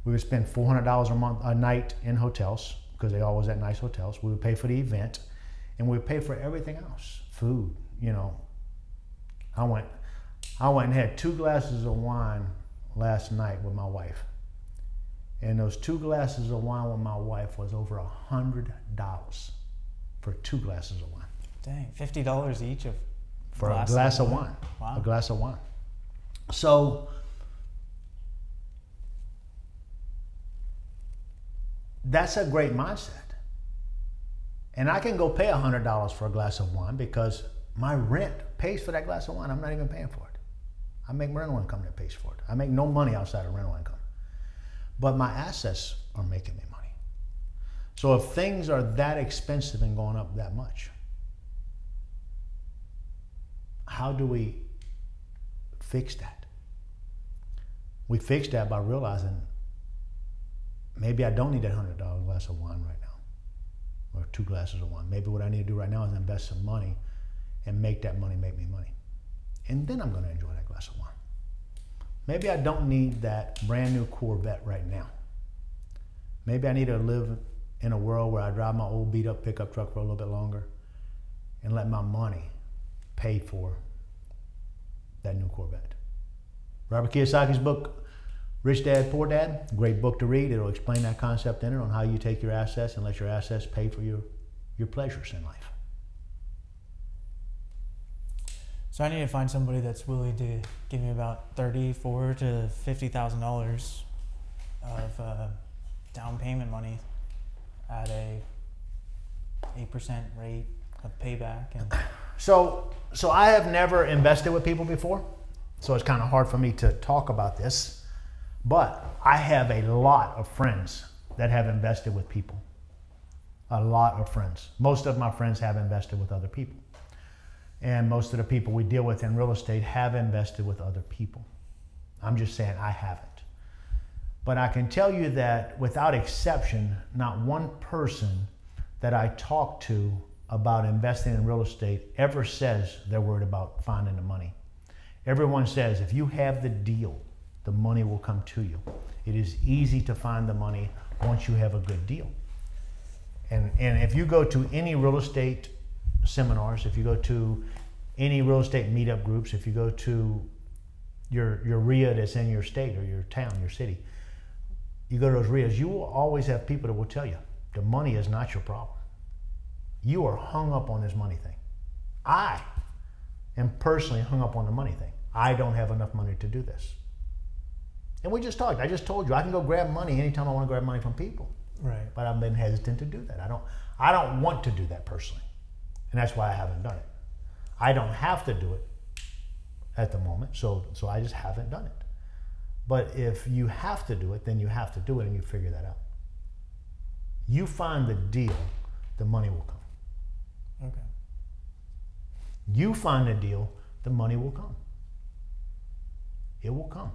We would spend $400 a night in hotels because they always had nice hotels. We would pay for the event, and we would pay for everything else, food. You know, I went and had 2 glasses of wine last night with my wife. And those 2 glasses of wine with my wife was over $100 for 2 glasses of wine. Dang, $50 each for a glass of wine. Wow. A glass of wine. So that's a great mindset. And I can go pay $100 for a glass of wine because my rent pays for that glass of wine. I'm not even paying for it. I make rental income that pays for it. I make no money outside of rental income. But my assets are making me money. So if things are that expensive and going up that much, how do we fix that? We fix that by realizing maybe I don't need that $100 glass of wine right now, or 2 glasses of wine. Maybe what I need to do right now is invest some money and make that money make me money. And then I'm going to enjoy that glass of wine. Maybe I don't need that brand new Corvette right now. Maybe I need to live in a world where I drive my old beat up pickup truck for a little bit longer and let my money pay for that new Corvette. Robert Kiyosaki's book, Rich Dad, Poor Dad, great book to read. It'll explain that concept in it on how you take your assets and let your assets pay for your pleasures in life. So I need to find somebody that's willing to give me about $34,000 to $50,000 of down payment money at a 8% rate of payback. And so I have never invested with people before, so it's kind of hard for me to talk about this. But I have a lot of friends that have invested with people. A lot of friends. Most of my friends have invested with other people. And most of the people we deal with in real estate have invested with other people. I'm just saying I haven't. But I can tell you that without exception, not one person that I talk to about investing in real estate ever says they're worried about finding the money. Everyone says if you have the deal, the money will come to you. It is easy to find the money once you have a good deal. And if you go to any real estate seminars, if you go to any real estate meetup groups, if you go to your RIA that's in your state or your town, your city, you go to those RIAs, you will always have people that will tell you the money is not your problem. You are hung up on this money thing. I am personally hung up on the money thing. I don't have enough money to do this. And we just talked. I just told you I can go grab money anytime I want to grab money from people. right. But I've been hesitant to do that. I don't want to do that personally. And that's why I haven't done it. I don't have to do it at the moment, so I just haven't done it. But if you have to do it, then you have to do it and you figure that out. You find the deal, the money will come. Okay. You find the deal, the money will come. It will come.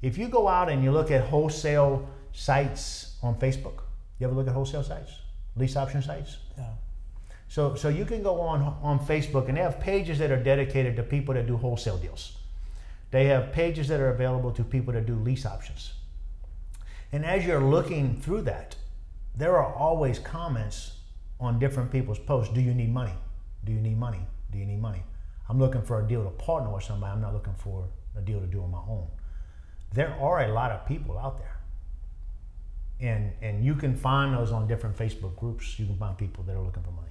If you go out and you look at wholesale sites on Facebook, you ever look at wholesale sites? Lease option sites? Yeah. So you can go on Facebook and they have pages that are dedicated to people that do wholesale deals. They have pages that are available to people that do lease options. And as you're looking through that, there are always comments on different people's posts. Do you need money? Do you need money? Do you need money? I'm looking for a deal to partner with somebody. I'm not looking for a deal to do on my own. There are a lot of people out there. And you can find those on different Facebook groups. You can find people that are looking for money.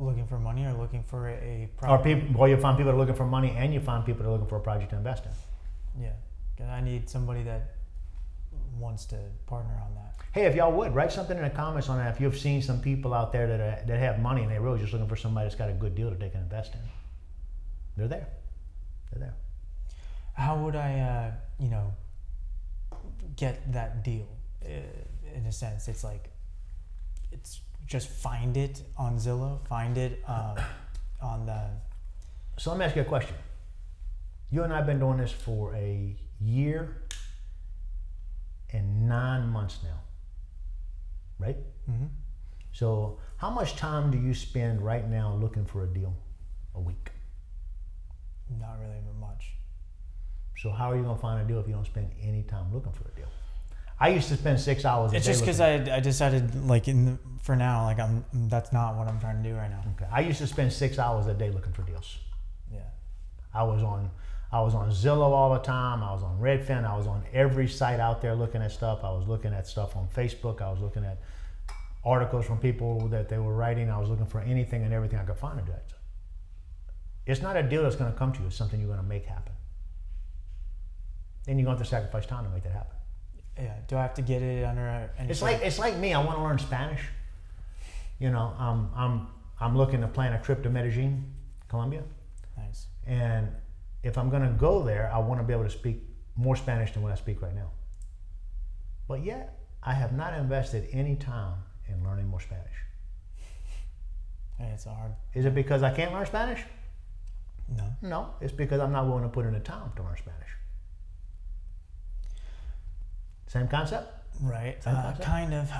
Looking for money or looking for a Or property? people, well, you find people that are looking for money, and you find people that are looking for a project to invest in. Yeah, 'cause I need somebody that wants to partner on that. Hey, if y'all would, write something in the comments on that. If you've seen some people out there that have money and they're really just looking for somebody that's got a good deal that they can invest in. They're there. They're there. How would I, get that deal? In a sense, it's like, it's just find it on Zillow, find it on the. So let me ask you a question. You and I have been doing this for a year and 9 months now, right? Mm-hmm. So how much time do you spend right now looking for a deal a week? Not really much. So how are you going to find a deal if you don't spend any time looking for a deal? I used to spend 6 hours a day. It's just because I decided, like, for now, like, that's not what I'm trying to do right now. Okay. I used to spend 6 hours a day looking for deals. Yeah. I was on Zillow all the time. I was on Redfin. I was on every site out there looking at stuff. I was looking at stuff on Facebook. I was looking at articles from people that they were writing. I was looking for anything and everything I could find to do it. It's not a deal that's going to come to you. It's something you're going to make happen. Then you're going to have to sacrifice time to make that happen. Yeah. Do I have to get it under any? It's like me. I want to learn Spanish. You know, I'm looking to plan a trip to Medellin, Colombia. Nice. And if I'm going to go there, I want to be able to speak more Spanish than what I speak right now. But yet, I have not invested any time in learning more Spanish. Hey, it's hard. Is it because I can't learn Spanish? No. No, it's because I'm not willing to put in the time to learn Spanish. Same concept? Right. Same concept? Kind of.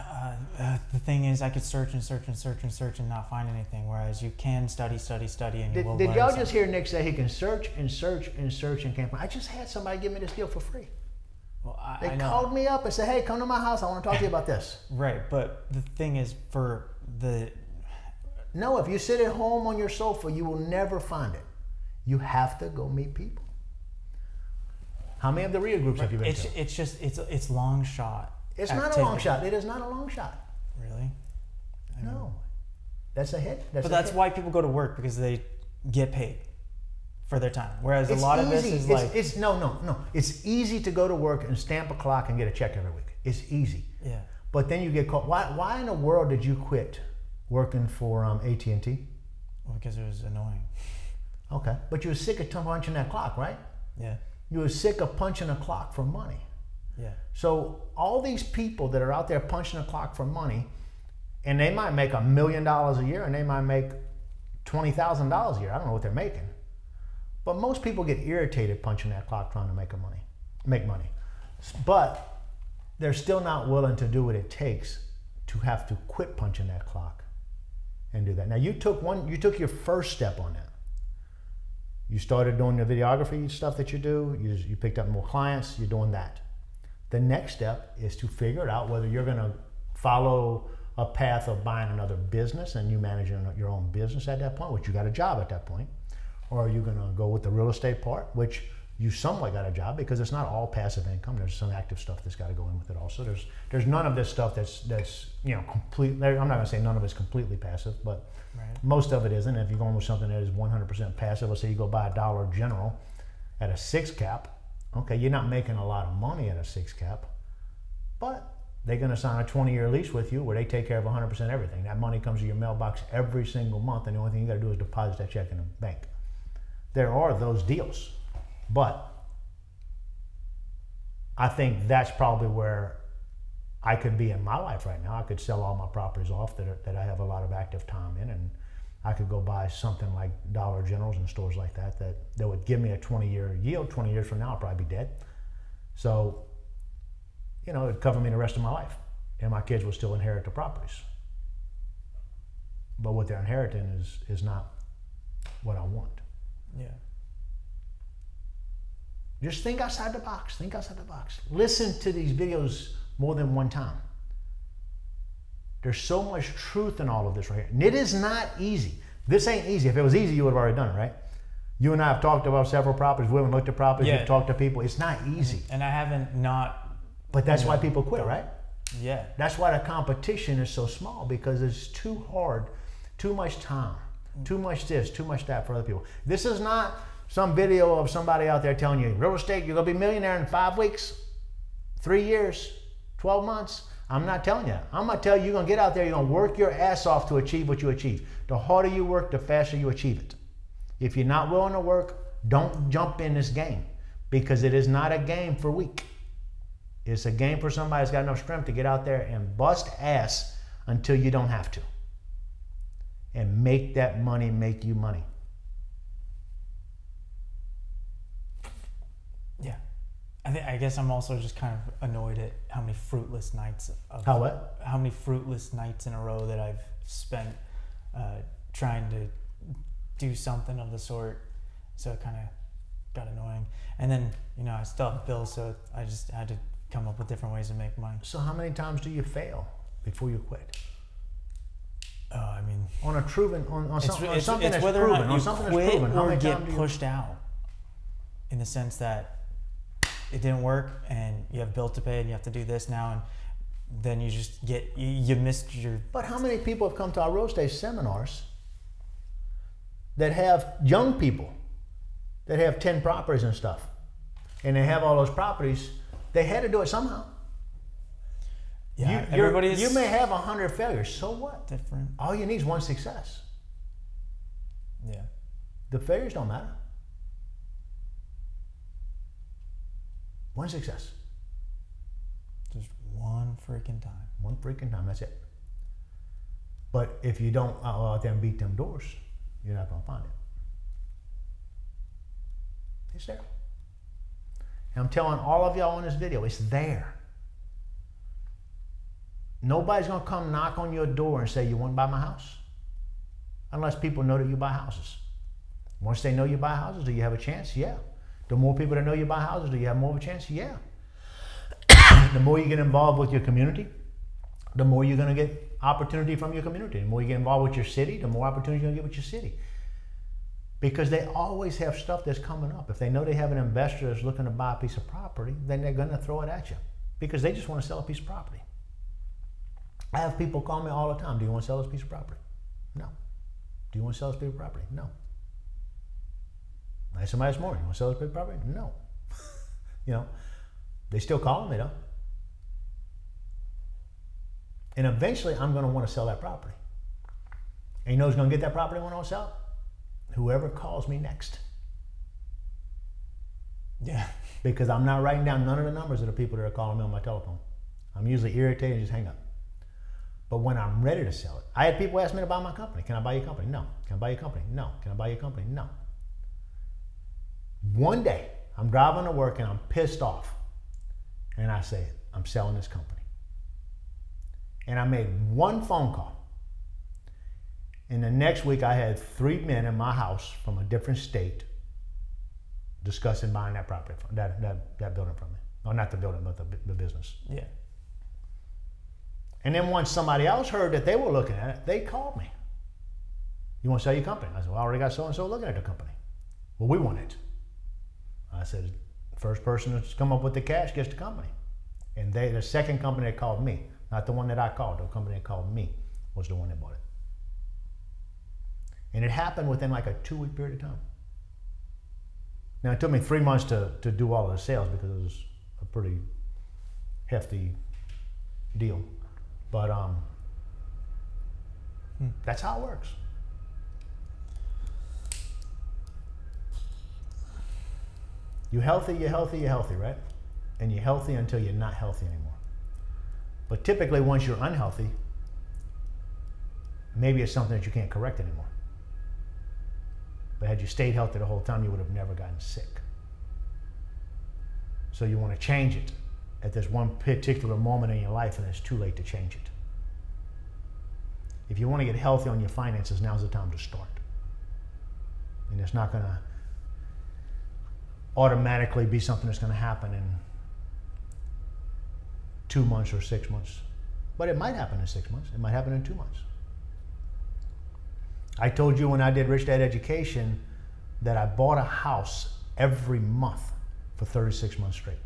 The thing is, I could search and search and search and search and not find anything. Whereas you can study, and you will Did learn y'all something. just hear Nick say he can search and search and search and can't find? I just had somebody give me this deal for free. Well, They I know. called me up and said, hey, come to my house. I want to talk to you about this. Right, but the thing is, for the No, if you sit at home on your sofa, you will never find it. You have to go meet people. How many of the RIA groups have you been to? it's long shot. It's not a long shot. It is not a long shot. Really? No. That's a hit. But that's why people go to work, because they get paid for their time. Whereas It's a lot of this easy. is like No. It's easy to go to work and stamp a clock and get a check every week. It's easy. yeah. But then you get caught. Why in the world did you quit working for AT&T? Well, because it was annoying. Okay. But you were sick of punching that clock, right? Yeah. You were sick of punching a clock for money. Yeah. So all these people that are out there punching a clock for money, and they might make $1 million a year, and they might make $20,000 a year. I don't know what they're making. But most people get irritated punching that clock trying to make money. But they're still not willing to do what it takes to have to quit punching that clock and do that. Now you took your first step on that. You started doing the videography stuff that you do. You picked up more clients. You're doing that. The next step is to figure it out whether you're going to follow a path of buying another business and you managing your own business at that point, which you got a job at that point, or are you going to go with the real estate part, which you somewhat got a job, because it's not all passive income. There's some active stuff that's got to go in with it also. There's none of this stuff that's complete. I'm not going to say none of it's completely passive, but Right. most of it isn't. If you're going with something that is 100% passive, let's say you go buy a Dollar General at a 6 cap. Okay, you're not making a lot of money at a 6 cap, but they're going to sign a 20-year lease with you where they take care of 100% everything. That money comes to your mailbox every single month, and the only thing you got to do is deposit that check in the bank. There are those deals, but I think that's probably where I could be in my life right now. I could sell all my properties off that I have a lot of active time in, and I could go buy something like Dollar Generals and stores like that would give me a 20-year yield. 20 years from now, I'll probably be dead. So, it would cover me the rest of my life, and my kids will still inherit the properties. But what they're inheriting is not what I want. Yeah. Just think outside the box. Think outside the box. Listen to these videos more than one time. There's so much truth in all of this right here. And it is not easy. This ain't easy. If it was easy, you would have already done it, right? You and I have talked about several properties. We haven't looked at properties. Yeah. We've talked to people. It's not easy. And I haven't not. But that's why people quit, right? Yeah. That's why the competition is so small, because it's too hard, too much time, too much this, too much that for other people. This is not some video of somebody out there telling you, real estate, you're going to be a millionaire in 5 weeks, 3 years, 12 months. I'm not telling you. I'm going to tell you, you're going to get out there, you're going to work your ass off to achieve what you achieve. The harder you work, the faster you achieve it. If you're not willing to work, don't jump in this game, because it is not a game for weak. It's a game for somebody that's got enough strength to get out there and bust ass until you don't have to. And make that money make you money. Yeah. I guess I'm also just kind of annoyed at how many fruitless nights How what? How many fruitless nights in a row that I've spent trying to do something of the sort. So it kind of got annoying. And then, I still have bills, so I just had to come up with different ways to make money. So how many times do you fail before you quit? I mean, On a proven, on something it's that's whether proven, or not on you something that's quit proven. How or many get times do you pushed out, in the sense that it didn't work and you have bill to pay and you have to do this now, and then you just you missed your. But how many people have come to our real estate seminars that have young people that have 10 properties and stuff, and they have all those properties? They had to do it somehow. Yeah, you may have 100 failures. So what? Different. All you need is one success. Yeah. The failures don't matter. One success. Just one freaking time. One freaking time. That's it. But if you don't go out there and beat them doors, you're not going to find it. It's there. And I'm telling all of y'all in this video, it's there. Nobody's going to come knock on your door and say, you want to buy my house? Unless people know that you buy houses. Once they know you buy houses, do you have a chance? Yeah. The more people that know you buy houses, do you have more of a chance? Yeah. The more you get involved with your community, the more you're going to get opportunity from your community. The more you get involved with your city, the more opportunity you're going to get with your city. Because they always have stuff that's coming up. If they know they have an investor that's looking to buy a piece of property, then they're going to throw it at you, because they just want to sell a piece of property. I have people call me all the time. Do you want to sell this piece of property? No. Do you want to sell this piece of property? No. I had somebody this morning, you want to sell this piece of property? No. They still calling me though. And eventually I'm going to want to sell that property. And you know who's going to get that property when I want to sell it? Whoever calls me next. Yeah. Because I'm not writing down none of the numbers of the people that are calling me on my telephone. I'm usually irritated and just hang up. But when I'm ready to sell it, I had people ask me to buy my company. Can I buy your company? No. Can I buy your company? No. Can I buy your company? No. One day, I'm driving to work and I'm pissed off. And I say, I'm selling this company. And I made one phone call. And the next week, I had 3 men in my house from a different state discussing buying that property, that building from me. Or not the building, but the business. Yeah. And then once somebody else heard that they were looking at it, they called me. You want to sell your company? I said, well, I already got so-and-so looking at the company. Well, we want it. I said, first person that's come up with the cash gets the company. And the second company that called me, not the one that I called, the company that called me was the one that bought it. And it happened within like a 2-week period of time. Now, it took me 3 months to do all of the sales, because it was a pretty hefty deal. But that's how it works. You're healthy, right? And you're healthy until you're not healthy anymore. But typically, once you're unhealthy, maybe it's something that you can't correct anymore. But had you stayed healthy the whole time, you would have never gotten sick. So you want to change it at this one particular moment in your life, and it's too late to change it. If you want to get healthy on your finances, now's the time to start. And it's not going to automatically be something that's going to happen in 2 months or 6 months. But it might happen in 6 months. It might happen in 2 months. I told you when I did Rich Dad Education that I bought a house every month for 36 months straight.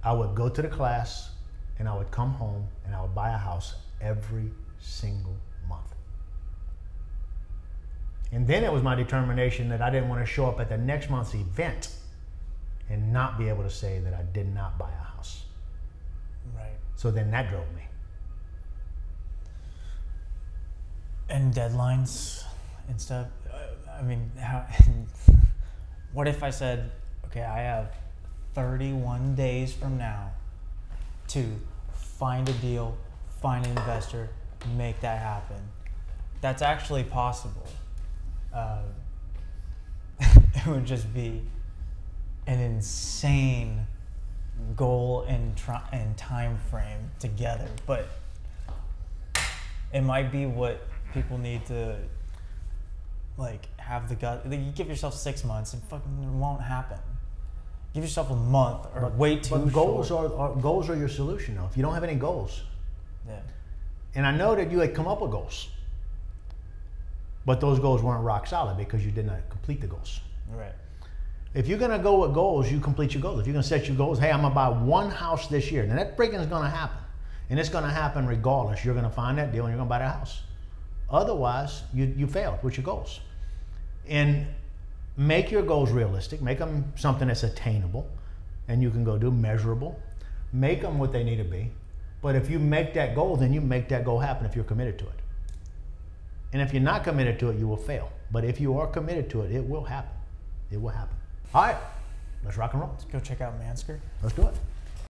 I would go to the class and I would come home and I would buy a house every single month. And then it was my determination that I didn't want to show up at the next month's event and not be able to say that I did not buy a house. Right. So then that drove me. And deadlines and stuff. I mean, what if I said, okay, I have 31 days from now to find a deal, find an investor, make that happen. That's actually possible. It would just be an insane goal and time frame together, but it might be what people need to like have the gut. You give yourself 6 months and fucking it won't happen. Give yourself a month or wait too But goals short. goals are your solution though. If you don't have any goals. Yeah. And I know that you had come up with goals. But those goals weren't rock solid because you did not complete the goals. Right. If you're gonna go with goals, you complete your goals. If you're gonna set your goals, hey, I'm gonna buy one house this year. Now that freaking is gonna happen. And it's gonna happen regardless. You're gonna find that deal and you're gonna buy that house. Otherwise, you failed with your goals. And make your goals realistic. Make them something that's attainable and you can go do, measurable. Make them what they need to be. But if you make that goal, then you make that goal happen if you're committed to it. And if you're not committed to it, you will fail. But if you are committed to it, it will happen. It will happen. All right, let's rock and roll. Let's go check out Mansker. Let's do it.